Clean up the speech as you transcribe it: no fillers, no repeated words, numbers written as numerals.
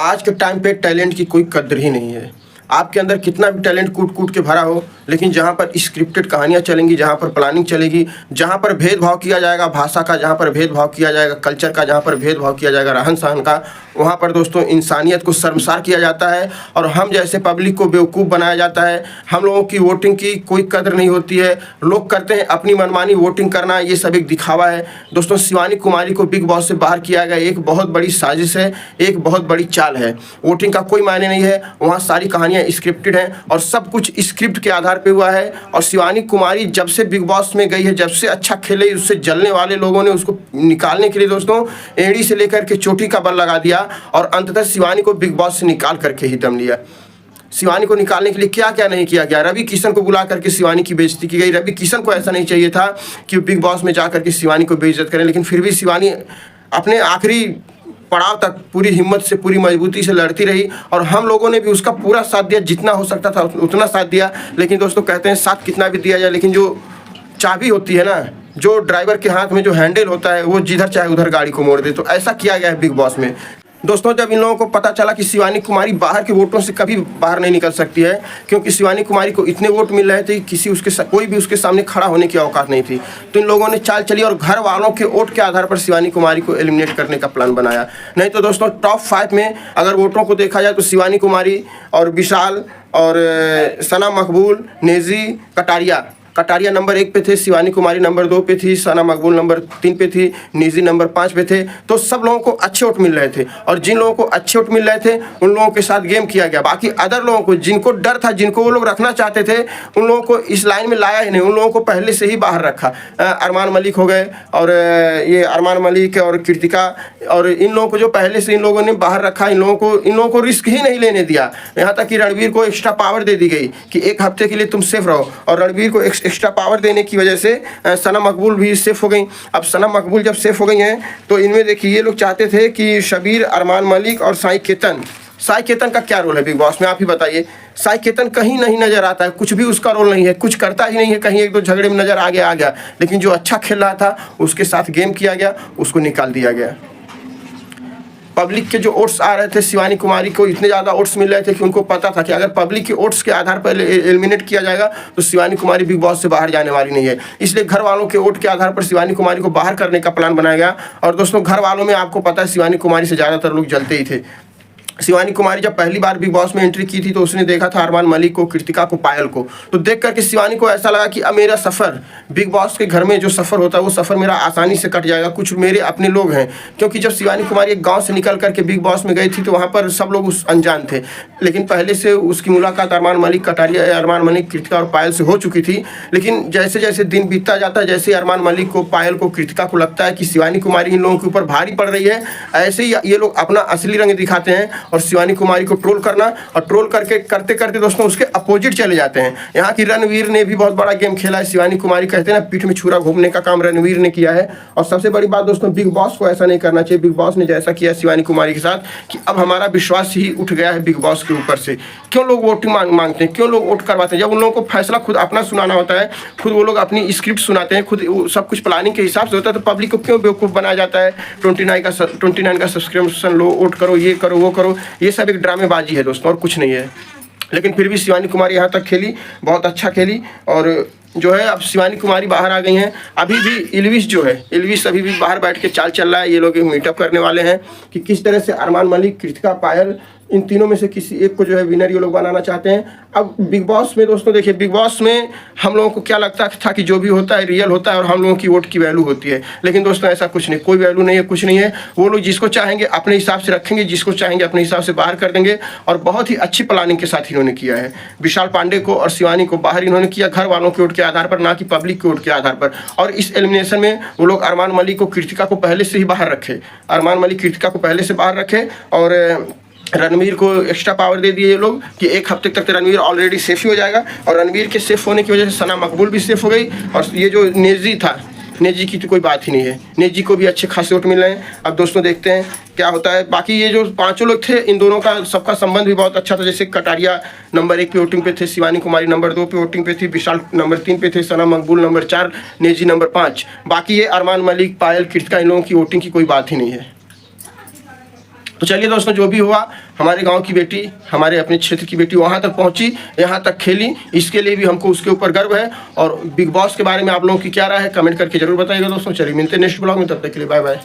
आज के टाइम पे टैलेंट की कोई कद्र ही नहीं है। आपके अंदर कितना भी टैलेंट कूट कूट के भरा हो, लेकिन जहाँ पर स्क्रिप्टेड कहानियाँ चलेंगी, जहाँ पर प्लानिंग चलेगी, जहाँ पर भेदभाव किया जाएगा भाषा का, जहाँ पर भेदभाव किया जाएगा कल्चर का, जहाँ पर भेदभाव किया जाएगा रहन सहन का, वहाँ पर दोस्तों इंसानियत को शर्मसार किया जाता है और हम जैसे पब्लिक को बेवकूफ़ बनाया जाता है। हम लोगों की वोटिंग की कोई कद्र नहीं होती है। लोग करते हैं अपनी मनमानी वोटिंग करना, ये सब एक दिखावा है। दोस्तों शिवानी कुमारी को बिग बॉस से बाहर किया गया एक बहुत बड़ी साजिश है, एक बहुत बड़ी चाल है। वोटिंग का कोई मायने नहीं है, वहाँ सारी कहानियाँ स्क्रिप्टेड हैं और सब कुछ स्क्रिप्ट के आधार पे हुआ है। और शिवानी कुमारी जब से बिग बॉस में गई है, जब से अच्छा खेले, उससे जलने वाले लोगों ने उसको निकालने के लिए दोस्तों एड़ी से लेकर के चोटी का बल लगा दिया और अंततः शिवानी को बिग बॉस से निकाल करके ही दम लिया। शिवानी को निकालने के लिए क्या क्या नहीं किया गया। रवि किशन को बुला करके शिवानी की बेइज्जती की गई। रवि किशन को ऐसा नहीं चाहिए था कि बिग बॉस में जा करके शिवानी को बेइज्जत करें, लेकिन फिर भी शिवानी अपने आखिरी पड़ाव तक पूरी हिम्मत से, पूरी मजबूती से लड़ती रही और हम लोगों ने भी उसका पूरा साथ दिया, जितना हो सकता था उतना साथ दिया। लेकिन दोस्तों कहते हैं साथ कितना भी दिया जाए, लेकिन जो चाबी होती है ना, जो ड्राइवर के हाथ में जो हैंडल होता है, वो जिधर चाहे उधर गाड़ी को मोड़ दे। तो ऐसा किया गया है बिग बॉस में। दोस्तों जब इन लोगों को पता चला कि शिवानी कुमारी बाहर के वोटों से कभी बाहर नहीं निकल सकती है, क्योंकि शिवानी कुमारी को इतने वोट मिल रहे थे कि कोई भी उसके सामने खड़ा होने की औकात नहीं थी, तो इन लोगों ने चाल चली और घर वालों के वोट के आधार पर शिवानी कुमारी को एलिमिनेट करने का प्लान बनाया। नहीं तो दोस्तों टॉप 5 में अगर वोटों को देखा जाए तो शिवानी कुमारी और विशाल और सना मकबूल, नेजी, कटारिया नंबर 1 पे थे, शिवानी कुमारी नंबर 2 पे थी, सना मकबूल नंबर 3 पे थी, निजी नंबर 5 पे थे। तो सब लोगों को अच्छे वोट मिल रहे थे और जिन लोगों को अच्छे वोट मिल रहे थे उन लोगों के साथ गेम किया गया। बाकी अदर लोगों को, जिनको डर था, जिनको वो लोग रखना चाहते थे, उन लोगों को इस लाइन में लाया ही नहीं, उन लोगों को पहले से ही बाहर रखा। अरमान मलिक हो गए और ये अरमान मलिक और कृतिका और इन लोगों को जो पहले से इन लोगों ने बाहर रखा, इन लोगों को रिस्क ही नहीं लेने दिया। यहाँ तक कि रणवीर को एक्स्ट्रा पावर दे दी गई कि 1 हफ्ते के लिए तुम सेफ रहो और रणवीर को एक्स्ट्रा पावर देने की वजह से सना मकबूल भी सेफ हो गई। अब सना मकबूल जब सेफ हो गई हैं तो इनमें देखिए ये लोग चाहते थे कि शबीर, अरमान मलिक और साई केतन का क्या रोल है बिग बॉस में, आप ही बताइए। साई केतन कहीं नहीं नजर आता है, कुछ भी उसका रोल नहीं है, कुछ करता ही नहीं है। कहीं 1-2 झगड़े में नजर आ गया, लेकिन जो अच्छा खेल रहा था उसके साथ गेम किया गया, उसको निकाल दिया गया। पब्लिक के जो वोट्स आ रहे थे, शिवानी कुमारी को इतने ज़्यादा वोट्स मिल रहे थे कि उनको पता था कि अगर पब्लिक के वोट्स के आधार पर एलिमिनेट किया जाएगा तो शिवानी कुमारी बिग बॉस से बाहर जाने वाली नहीं है। इसलिए घर वालों के वोट के आधार पर शिवानी कुमारी को बाहर करने का प्लान बनाया गया। और दोस्तों घर वालों में आपको पता है शिवानी कुमारी से ज़्यादातर लोग जलते ही थे। शिवानी कुमारी जब पहली बार बिग बॉस में एंट्री की थी तो उसने देखा था अरमान मलिक को, कृतिका को, पायल को, तो देख करके शिवानी को ऐसा लगा कि अब मेरा सफ़र बिग बॉस के घर में जो सफ़र होता है वो सफ़र मेरा आसानी से कट जाएगा, कुछ मेरे अपने लोग हैं। क्योंकि जब शिवानी कुमारी एक गांव से निकल करके बिग बॉस में गई थी तो वहाँ पर सब लोग अनजान थे, लेकिन पहले से उसकी मुलाकात अरमान मलिक, कृतिका और पायल से हो चुकी थी। लेकिन जैसे जैसे दिन बीतता जाता है, जैसे अरमान मलिक को, पायल को, कृतिका को लगता है कि शिवानी कुमारी इन लोगों के ऊपर भारी पड़ रही है, ऐसे ही ये लोग अपना असली रंग दिखाते हैं और शिवानी कुमारी को ट्रोल करना, और ट्रोल करके करते करते दोस्तों उसके अपोजिट चले जाते हैं। यहाँ की रणवीर ने भी बहुत बड़ा गेम खेला है। शिवानी कुमारी कहते हैं ना, पीठ में छुरा घूमने का काम रणवीर ने किया है। और सबसे बड़ी बात दोस्तों, बिग बॉस को ऐसा नहीं करना चाहिए। बिग बॉस ने जैसा किया शिवानी कुमारी के साथ कि अब हमारा विश्वास ही उठ गया है बिग बॉस के ऊपर से। क्यों लोग वोटिंग मांगते हैं, क्यों लोग वोट करवाते हैं? जब उन लोगों को फैसला खुद अपना सुनाना होता है, खुद वो लोग अपनी स्क्रिप्ट सुनाते हैं, खुद सब कुछ प्लानिंग के हिसाब से होता है, तो पब्लिक को क्यों बेवकूफ़ बनाया जाता है? 29 का सब्सक्रिप्शन लो, वोट करो, ये करो, वो करो, ये सब एक ड्रामेबाजी है दोस्तों, और कुछ नहीं है। लेकिन फिर भी शिवानी कुमारी यहाँ तक खेली, बहुत अच्छा खेली। और जो है अब शिवानी कुमारी बाहर आ गई हैं। अभी भी इल्विश अभी भी बाहर बैठ के चाल चल रहा है। ये लोग मीटअप करने वाले हैं कि किस तरह से अरमान मलिक, कृतिका, पायल, इन तीनों में से किसी एक को जो है विनर ये लोग बनाना चाहते हैं। अब बिग बॉस में दोस्तों देखिए, बिग बॉस में हम लोगों को क्या लगता था कि जो भी होता है रियल होता है और हम लोगों की वोट की वैल्यू होती है, लेकिन दोस्तों ऐसा कुछ नहीं, कोई वैल्यू नहीं है, कुछ नहीं है। वो लोग जिसको चाहेंगे अपने हिसाब से रखेंगे, जिसको चाहेंगे अपने हिसाब से बाहर कर देंगे। और बहुत ही अच्छी प्लानिंग के साथ इन्होंने किया है। विशाल पांडे को और शिवानी को बाहर इन्होंने किया घर वालों के वोट के आधार पर, ना कि पब्लिक के वोट के आधार पर। और इस एलिमिनेशन में वो लोग अरमान मलिक को, कृतिका को पहले से ही बाहर रखे, और रणवीर को एक्स्ट्रा पावर दे दिए ये लोग कि 1 हफ्ते तक रणवीर ऑलरेडी सेफ ही हो जाएगा। और रणवीर के सेफ होने की वजह से सना मकबूल भी सेफ हो गई। और ये जो नेजी था, नेजी की तो कोई बात ही नहीं है, नेजी को भी अच्छे खासे वोट मिल रहे हैं। अब दोस्तों देखते हैं क्या होता है। बाकी ये जो 5 लोग थे, इन दोनों का सबका संबंध भी बहुत अच्छा था। जैसे कटारिया नंबर 1 पे वोटिंग पे थे, शिवानी कुमारी नंबर 2 पे वोटिंग पे थी, विशाल नंबर 3 पे थे, सना मकबूल नंबर 4, नेजी नंबर 5। बाकी ये अरमान मलिक, पायल, कृतिका, इन लोगों की वोटिंग की कोई बात ही नहीं है। तो चलिए दोस्तों, जो भी हुआ, हमारे गांव की बेटी, हमारे अपने क्षेत्र की बेटी वहां तक पहुंची, यहाँ तक खेली, इसके लिए भी हमको उसके ऊपर गर्व है। और बिग बॉस के बारे में आप लोगों की क्या राय है, कमेंट करके जरूर बताइएगा दोस्तों। चलिए मिलते हैं नेक्स्ट ब्लॉग में, तब तक के लिए बाय बाय।